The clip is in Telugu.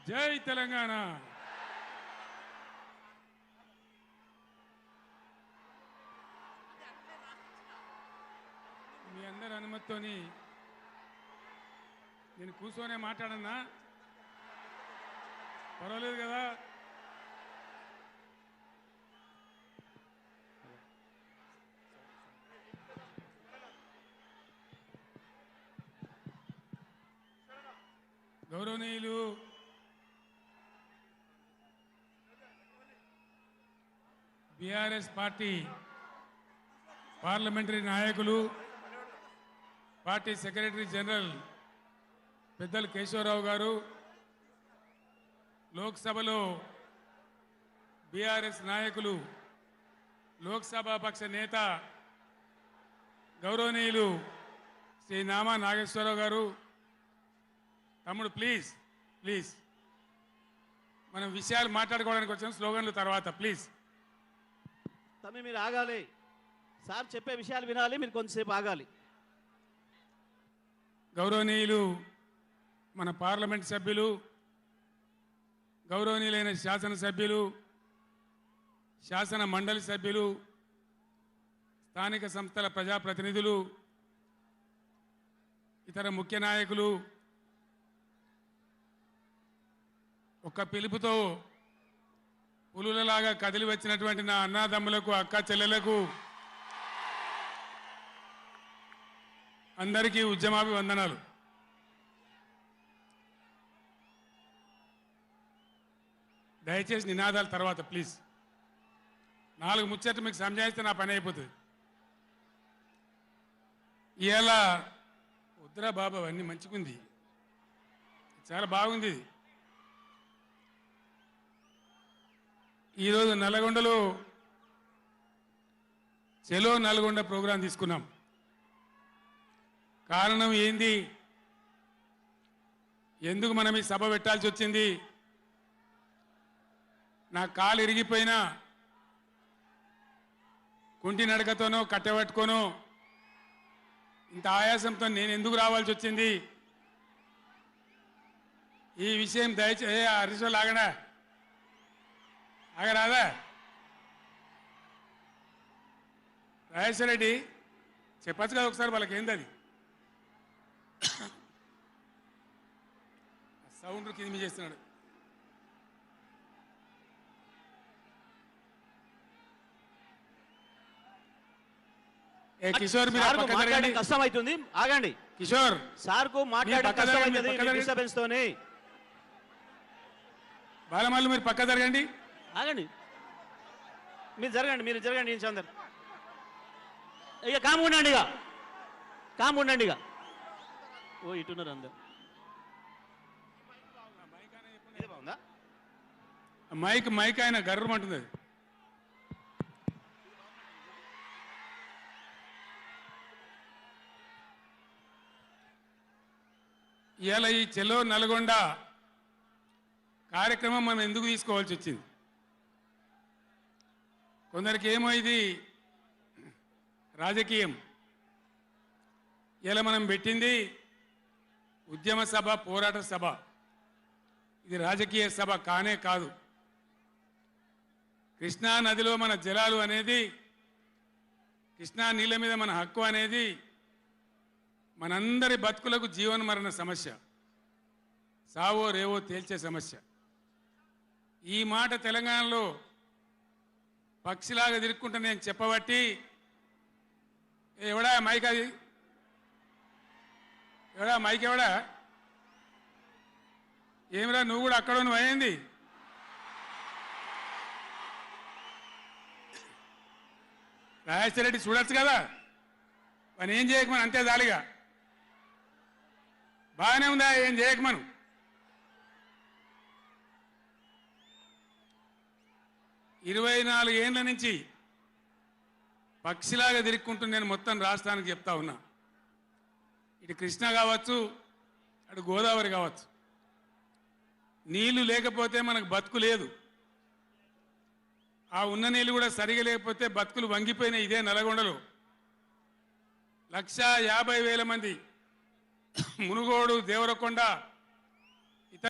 జై తెలంగాణ. మీ అందరి అనుమతితోని నేను కూర్చొనే మాట్లాడన్నా, పర్వాలేదు కదా? గౌరవనీయులు బీఆర్ఎస్ పార్టీ పార్లమెంటరీ నాయకులు, పార్టీ సెక్రటరీ జనరల్ పెద్దలు కేశవరావు గారు, లోక్సభలో బీఆర్ఎస్ నాయకులు, లోక్సభ పక్ష నేత గౌరవనీయులు శ్రీ నామా నాగేశ్వరరావు గారు, తమ్ముడు ప్లీజ్ ప్లీజ్ మనం విషయాలు మాట్లాడుకోవడానికి వచ్చిన స్లోగన్లు తర్వాత ప్లీజ్. తమ్మి మీరు ఆగాలి, సార్ చెప్పే విషయాలు వినాలి, మీరు కొంతసేపు ఆగాలి. గౌరవనీయులు మన పార్లమెంట్ సభ్యులు, గౌరవనీయులైన శాసనసభ్యులు, శాసన మండలి సభ్యులు, స్థానిక సంస్థల ప్రజాప్రతినిధులు, ఇతర ముఖ్య నాయకులు, ఒక్క పిలుపుతో పులులలాగా కదిలి వచ్చినటువంటి నా అన్నాదమ్ములకు, అక్క చెల్లెలకు అందరికీ ఉద్యమాభివందనాలు. దయచేసి నినాదాల తర్వాత ప్లీజ్. 4 ముచ్చట్లు మీకు సంజాయిస్తే నా పని అయిపోతుంది. ఇవాళ వద్దురా బాబు, అవన్నీ మంచిగుంది, చాలా బాగుంది. ఈరోజు నల్గొండలో చెలో నల్గొండ ప్రోగ్రాం తీసుకున్నాం. కారణం ఏంది, ఎందుకు మనం ఈ సభ పెట్టాల్సి వచ్చింది? నా కాలు ఇరిగిపోయినా కుంటి నడకతోనో కట్టెబట్టుకోనో ఇంత ఆయాసంతో నేను ఎందుకు రావాల్సి వచ్చింది? ఈ విషయం దయచేసి హరీశ్వర్ ఆగడా, ఆగరాదా? రాజేశ్వర రెడ్డి చెప్పచ్చు కదా ఒకసారి వాళ్ళకి ఏంది అది సౌండ్ కింది చేస్తున్నాడు. కిషోర్ మీరు కష్టం అవుతుంది, ఆగండి. కిషోర్ సార్ కు మాట్లాడడం కష్టం అవుతుంది డిస్టర్బెన్స్ తోని. బాలమల్లు మీరు పక్క జరగండి, ఆగండి. మీరు జరగండి, మీరు జరగండి. చందర్ ఇక కాము ఉండండి, ఇక కాము ఉండండి. ఇక ఓ ఇటున్నారు అందరు. బాగుందా మైక్? మైక్ ఆయన గర్రమంటుంది అది. ఇవాళ ఈ చెలో నల్గొండ కార్యక్రమం మనం ఎందుకు తీసుకోవాల్సి వచ్చింది? కొందరికి ఏమో ఇది రాజకీయం. ఇలా మనం పెట్టింది ఉద్యమ సభ, పోరాట సభ. ఇది రాజకీయ సభ కానే కాదు. కృష్ణా నదిలో మన జలాలు అనేది, కృష్ణా నీళ్ళ మీద మన హక్కు అనేది మనందరి బతుకులకు జీవన మరణ సమస్య, సావో రేవో తేల్చే సమస్య. ఈ మాట తెలంగాణలో పక్షిలాగా తిరుక్కుంటా నేను చెప్పబట్టి, ఎవడా మైక్? అది ఎవడా మైక్? ఎవడా? ఏమిరా నువ్వు కూడా అక్కడ నువ్వు అయింది? రాజేశ్వర రెడ్డి చూడొచ్చు కదా, పని ఏం చేయకమని అంతే జాలిగా. బాగానే ఉందా, ఏం చేయకమను. ఇరవై 24 ఏళ్ళ నుంచి పక్షిలాగా తిరుక్కుంటూ నేను మొత్తం రాష్ట్రానికి చెప్తా ఉన్నా. ఇటు కృష్ణ కావచ్చు, అటు గోదావరి కావచ్చు, నీళ్లు లేకపోతే మనకు బతుకు లేదు. ఆ ఉన్న నీళ్ళు కూడా సరిగా లేకపోతే బతుకులు వంగిపోయినాయి. ఇదే నల్గొండలో 150,000 మంది మునుగోడు, దేవరకొండ,